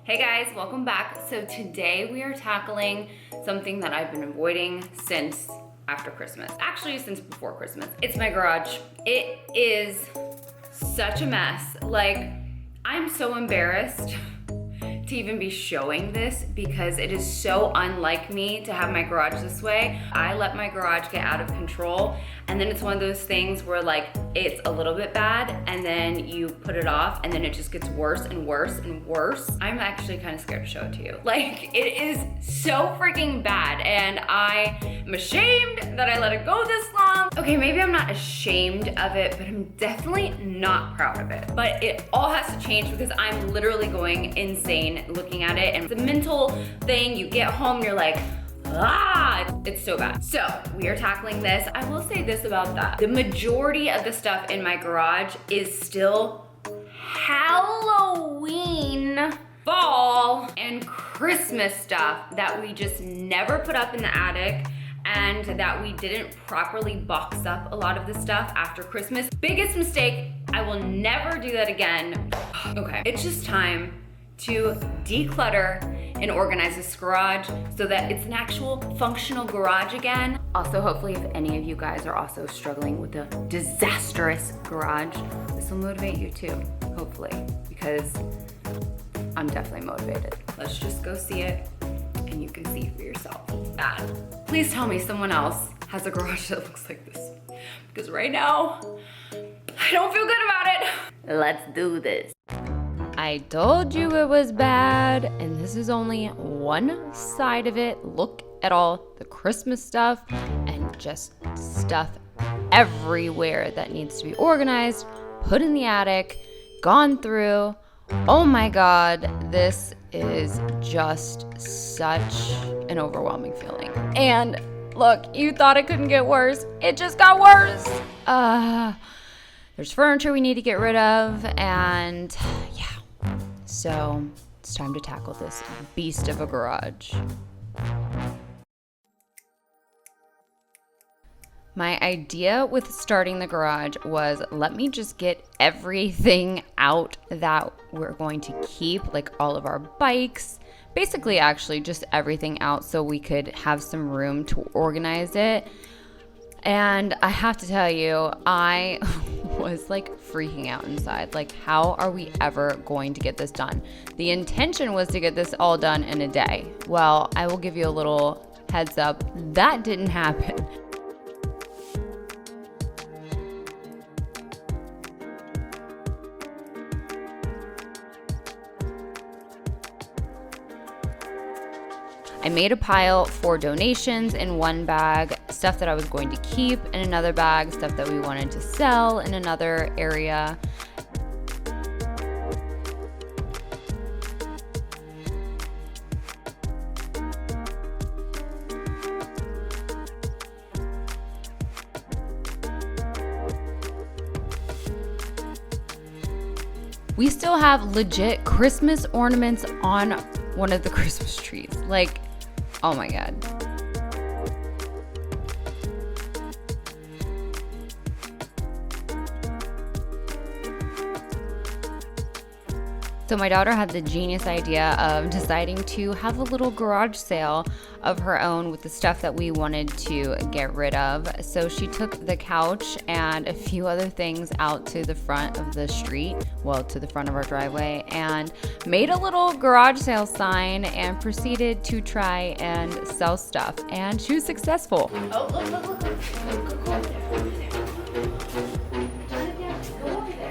Hey guys, welcome back. So today we are tackling something that I've been avoiding since after Christmas. Actually, since before Christmas. It's my garage. It is such a mess. Like, I'm so embarrassed to even be showing this because it is so unlike me to have my garage this way. I let my garage get out of control, and then it's one of those things where like it's a little bit bad and then you put it off and then it just gets worse and worse and worse. I'm actually kind of scared to show it to you. Like, it is so freaking bad and I am ashamed that I let it go this long. Okay, maybe I'm not ashamed of it, but I'm definitely not proud of it. But it all has to change because I'm literally going insane looking at it, and it's a mental thing. You get home, you're like, it's so bad. So we are tackling this. I will say this about that. The majority of the stuff in my garage is still Halloween, fall, and Christmas stuff that we just never put up in the attic and that we didn't properly box up a lot of the stuff after Christmas. Biggest mistake. I will never do that again. Okay, it's just time to declutter and organize this garage so that it's an actual functional garage again. Also, hopefully if any of you guys are also struggling with a disastrous garage, this will motivate you too, hopefully, because I'm definitely motivated. Let's just go see it and you can see for yourself. Please tell me someone else has a garage that looks like this, because right now, I don't feel good about it. Let's do this. I told you it was bad, and this is only one side of it. Look at all the Christmas stuff and just stuff everywhere that needs to be organized, put in the attic, gone through. Oh my God, this is just such an overwhelming feeling. And look, you thought it couldn't get worse. It just got worse. There's furniture we need to get rid of, and yeah. So it's time to tackle this beast of a garage. My idea with starting the garage was, let me just get everything out that we're going to keep, like all of our bikes, basically actually just everything out so we could have some room to organize it. And I have to tell you, I was like freaking out inside. Like, how are we ever going to get this done? The intention was to get this all done in a day. Well, I will give you a little heads up. That didn't happen. I made a pile for donations in one bag, stuff that I was going to keep in another bag, stuff that we wanted to sell in another area. We still have legit Christmas ornaments on one of the Christmas trees. Like, oh my God. So my daughter had the genius idea of deciding to have a little garage sale of her own with the stuff that we wanted to get rid of. So she took the couch and a few other things out to the front of the street, well, to the front of our driveway, and made a little garage sale sign and proceeded to try and sell stuff. And she was successful. Oh, look. Go over there. Go over there.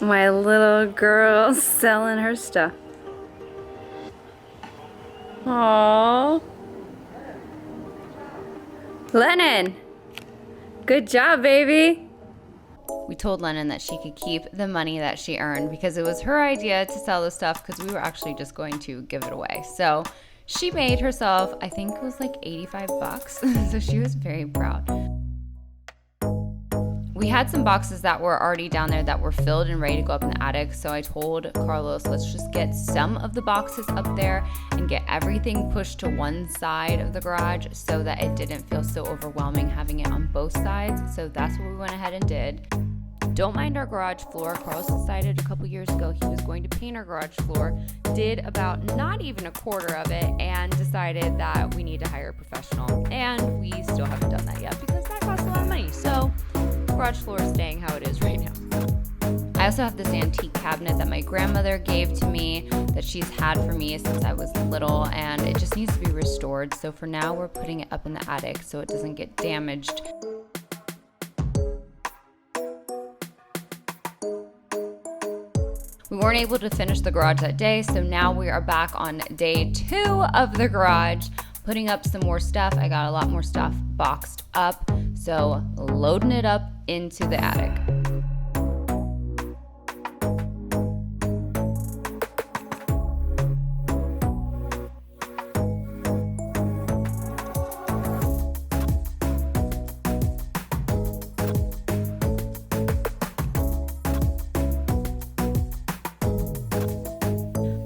My little girl selling her stuff. Aww. Lennon, good job, baby. We told Lennon that she could keep the money that she earned because it was her idea to sell the stuff, because we were actually just going to give it away. So she made herself, I think it was like 85 bucks. So she was very proud. We had some boxes that were already down there that were filled and ready to go up in the attic. So I told Carlos, let's just get some of the boxes up there and get everything pushed to one side of the garage so that it didn't feel so overwhelming having it on both sides. So that's what we went ahead and did. Don't mind our garage floor. Carlos decided a couple years ago he was going to paint our garage floor, did about not even a quarter of it, and decided that we need to hire a professional. And we still haven't done that yet because that costs a lot of money. So garage floor is staying how it is right now. I also have this antique cabinet that my grandmother gave to me that she's had for me since I was little, and it just needs to be restored. So for now, we're putting it up in the attic so it doesn't get damaged. We weren't able to finish the garage that day, so now we are back on day 2 of the garage, putting up some more stuff. I got a lot more stuff boxed up, so loading it up into the attic.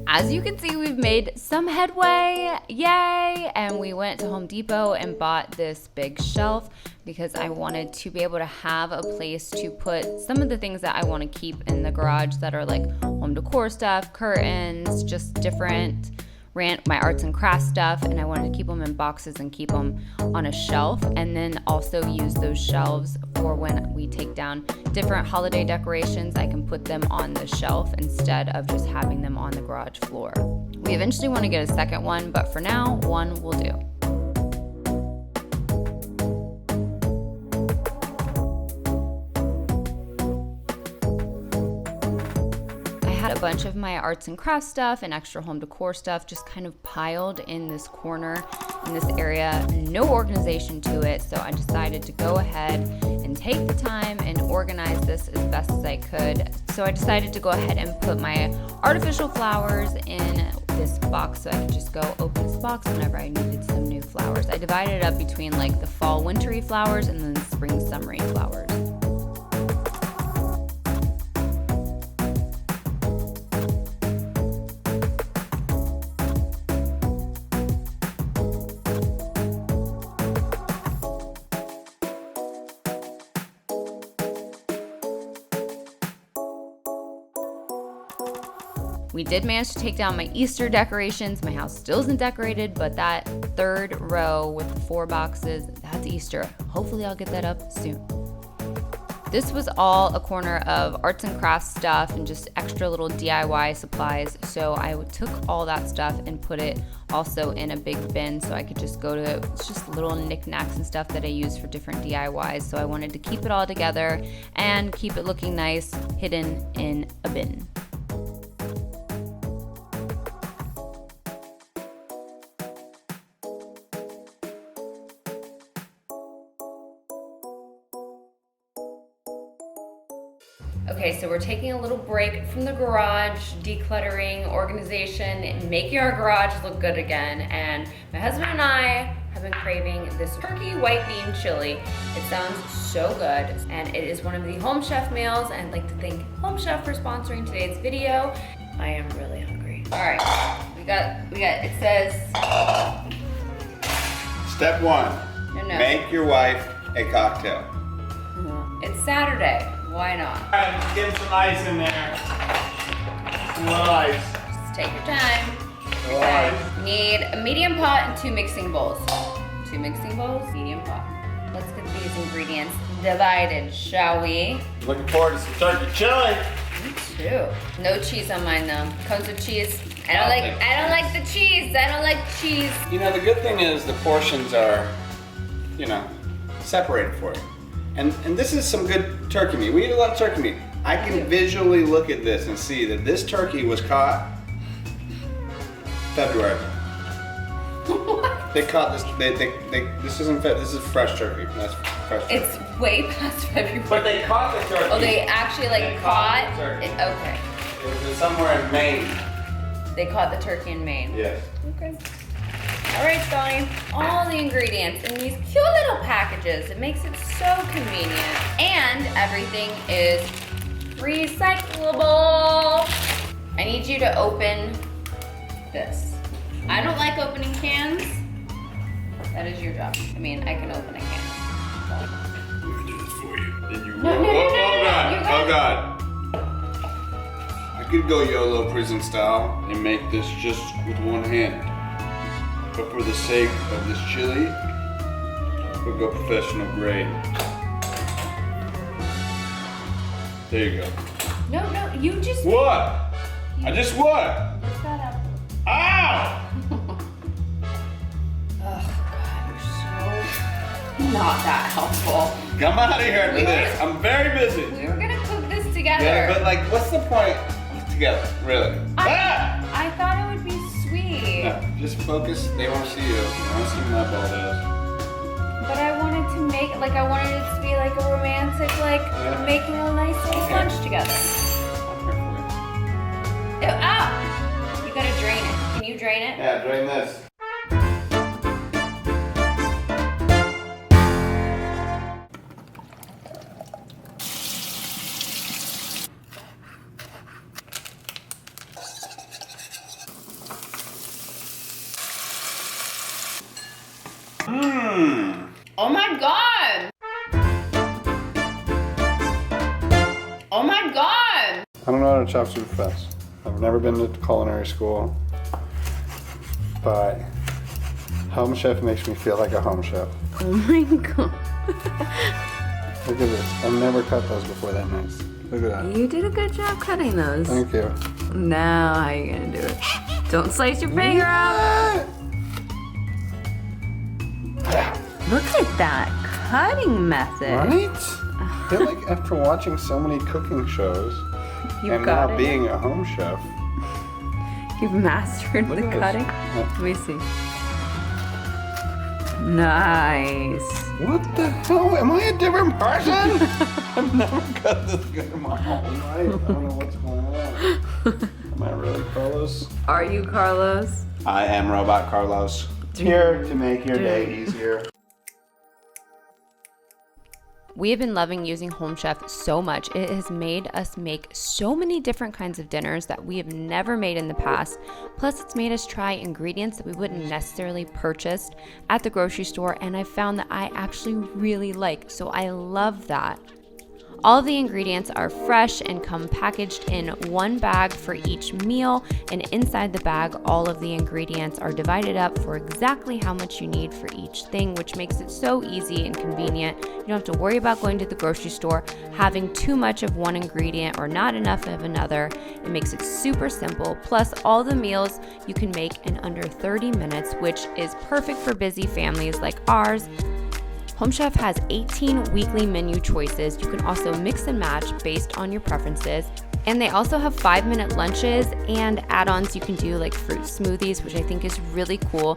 As you can see, we've made some headway, yay! And we went to Home Depot and bought this big shelf because I wanted to be able to have a place to put some of the things that I want to keep in the garage that are like home decor stuff, curtains, just different my arts and crafts stuff, and I wanted to keep them in boxes and keep them on a shelf, and then also use those shelves for when we take down different holiday decorations. I can put them on the shelf instead of just having them on the garage floor. We eventually want to get a second one, but for now, one will do. A bunch of my arts and crafts stuff and extra home decor stuff just kind of piled in this corner in this area, no organization to it, so I decided to go ahead and take the time and organize this as best as I could. So I decided to go ahead and put my artificial flowers in this box so I could just go open this box whenever I needed some new flowers. I divided it up between like the fall wintry flowers and then the spring summery flowers. We did manage to take down my Easter decorations. My house still isn't decorated, but that 3rd row with the 4 boxes, that's Easter. Hopefully I'll get that up soon. This was all a corner of arts and crafts stuff and just extra little DIY supplies. So I took all that stuff and put it also in a big bin so I could just go to, it's just little knickknacks and stuff that I use for different DIYs. So I wanted to keep it all together and keep it looking nice, hidden in a bin. Okay, so we're taking a little break from the garage, decluttering, organization, making our garage look good again. And my husband and I have been craving this turkey white bean chili. It sounds so good, and it is one of the Home Chef meals. And I'd like to thank Home Chef for sponsoring today's video. I am really hungry. All right, we got. It says. Step 1, make your wife a cocktail. It's Saturday. Why not? All right, let's get some ice in there. Some little ice. Just take your time. Little ice. Need a medium pot and 2 mixing bowls. 2 mixing bowls, medium pot. Let's get these ingredients divided, shall we? Looking forward to some turkey chili. Me too. No cheese on mine though. Comes with cheese. I don't like the cheese. I don't like cheese. You know, the good thing is the portions are, separated for you. And this is some good turkey meat. We eat a lot of turkey meat. I can visually look at this and see that this turkey was caught February. What? They caught this. This isn't. This is fresh turkey. That's fresh turkey. It's way past February. But they caught the turkey. Oh, they actually caught the turkey. it. Okay. It was somewhere in Maine. They caught the turkey in Maine. Yes. Okay. All right, Donnie, all the ingredients in these cute little packages. It makes it so convenient. And everything is recyclable. I need you to open this. I don't like opening cans. That is your job. I mean, I can open a can. I'm gonna do this for you. Then you No, you Oh God. I could go YOLO prison style and make this just with one hand. But for the sake of this chili, we'll go professional grade. There you go. No, you just. What? I just what? Lift that up. Ow! Not that helpful. Come out of here after this. I'm very busy. We were gonna cook this together. Yeah, but like, what's the point together, really? I thought it would be sweet. No, just focus. They won't see you. They won't see my bald ass. But I wanted to make, like, I wanted it to be like a romantic, like, making a nice little lunch together. Ew, ah! You gotta drain it. Can you drain it? Yeah, drain this. Oh my God! Oh my God! I don't know how to chop super fast. I've never been to culinary school, but home chef makes me feel like a home chef. Oh my God. Look at this. I've never cut those before that nice. Look at that. You did a good job cutting those. Thank you. Now, how are you gonna do it? Don't slice your finger off. Look at that cutting method. Right? I feel like after watching so many cooking shows and got now it. being a home chef, You've mastered Look the at this. cutting. Yeah. Let me see. Nice. what the hell? Am I a different person? I've never cut this good in my whole life. I don't know what's going on. Am I really Carlos? Are you Carlos? I am Robot Carlos. Here to make your day easier. We have been loving using Home Chef so much. It has made us make so many different kinds of dinners that we have never made in the past. Plus, it's made us try ingredients that we wouldn't necessarily purchase at the grocery store, and I found that I actually really like, so I love that. All the ingredients are fresh and come packaged in one bag for each meal, and inside the bag, all of the ingredients are divided up for exactly how much you need for each thing, which makes it so easy and convenient. You don't have to worry about going to the grocery store, having too much of one ingredient or not enough of another. It makes it super simple. Plus, all the meals you can make in under 30 minutes, which is perfect for busy families like ours. Home Chef has 18 weekly menu choices. You can also mix and match based on your preferences. And they also have 5-minute lunches and add-ons you can do, like fruit smoothies, which I think is really cool.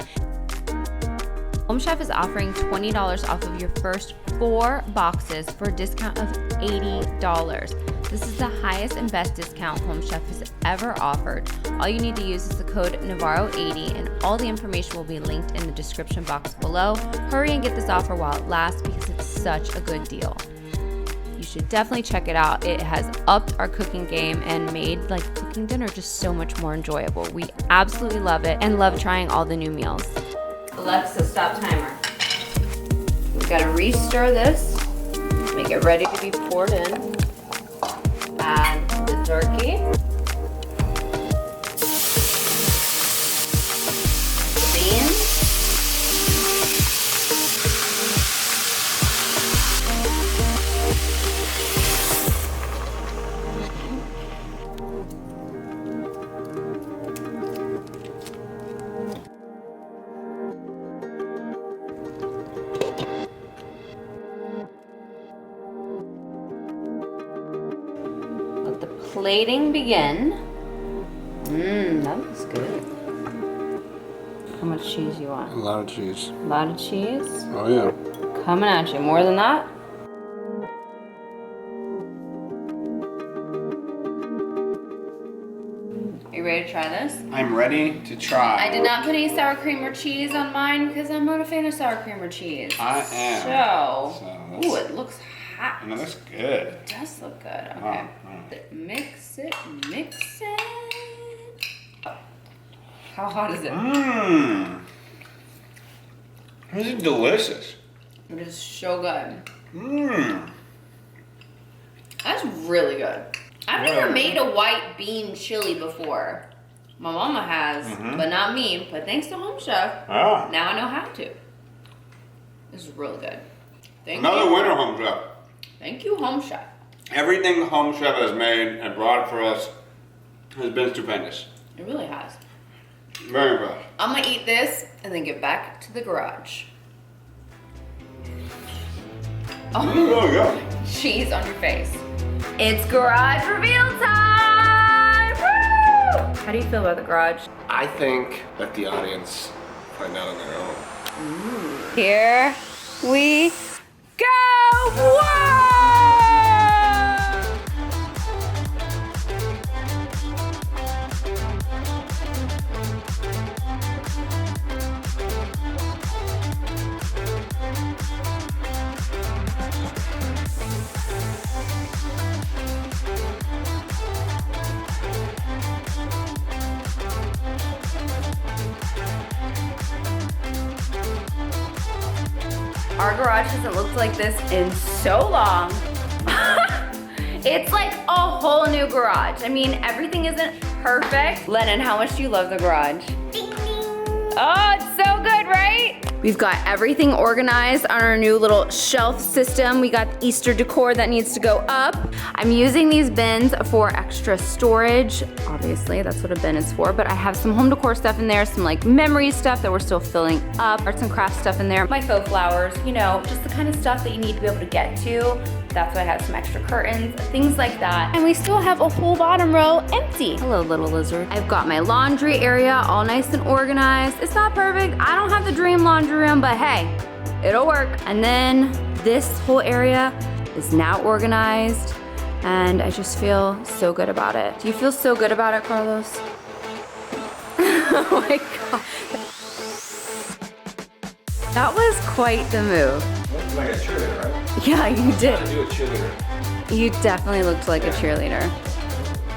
Home Chef is offering $20 off of your first 4 boxes for a discount of $80. This is the highest and best discount Home Chef has ever offered. All you need to use is the code Navarro80, and all the information will be linked in the description box below. Hurry and get this offer while it lasts because it's such a good deal. You should definitely check it out. It has upped our cooking game and made cooking dinner just so much more enjoyable. We absolutely love it and love trying all the new meals. Alexa, stop timer. We gotta re-stir this, make it ready to be poured in. Add the turkey. Beans. Let the plating begin. That looks good. How much cheese you want? A lot of cheese. A lot of cheese? Oh yeah. Coming at you. More than that? Are you ready to try this? I'm ready to try. I did not put any sour cream or cheese on mine because I'm not a fan of sour cream or cheese. I am. So ooh, it looks hot. No, that's good. It does look good. Okay. Oh. Mix it, mix it. How hot is it? This is delicious. It is so good. That's really good. I've never made a white bean chili before. My mama has, but not me. But thanks to Home Chef, now I know how to. This is really good. Another winner, Home Chef. Thank you, Home Chef. Everything Home Chef has made and brought for us has been stupendous. It really has. Very impressed. I'm gonna eat this and then get back to the garage. Oh, Really good. cheese on your face. It's garage reveal time! Woo! How do you feel about the garage? I think let the audience find out on their own. Here we go! Whoa! Our garage hasn't looked like this in so long. It's like a whole new garage. I mean, everything isn't perfect. Lennon, how much do you love the garage? Ding, ding. Oh, it's so good, right? We've got everything organized on our new little shelf system. We got Easter decor that needs to go up. I'm using these bins for extra storage. Obviously, that's what a bin is for, but I have some home decor stuff in there, some like memory stuff that we're still filling up, arts and crafts stuff in there, my faux flowers, you know, just the kind of stuff that you need to be able to get to. That's why I have some extra curtains, things like that. And we still have a whole bottom row empty. Hello, little lizard. I've got my laundry area all nice and organized. It's not perfect. I don't have the dream laundry room, but hey, it'll work. And then this whole area is now organized, and I just feel so good about it. Do you feel so good about it, Carlos? Oh my God. That was quite the move. Like a cheerleader, right? Yeah, you did. How to do a cheerleader. You definitely looked like a cheerleader.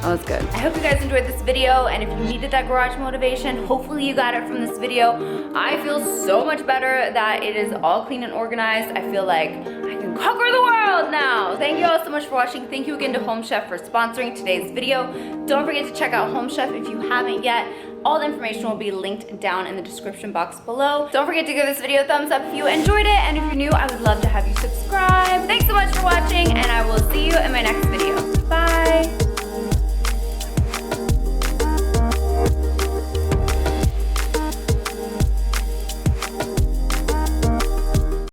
That was good. I hope you guys enjoyed this video, and if you needed that garage motivation, hopefully you got it from this video. I feel so much better that it is all clean and organized. I feel like I can conquer the world now. Thank you all so much for watching. Thank you again to Home Chef for sponsoring today's video. Don't forget to check out Home Chef if you haven't yet. All the information will be linked down in the description box below. Don't forget to give this video a thumbs up if you enjoyed it, and if you're new, I would love to have you subscribe. Thanks so much for watching, and I will see you in my next video.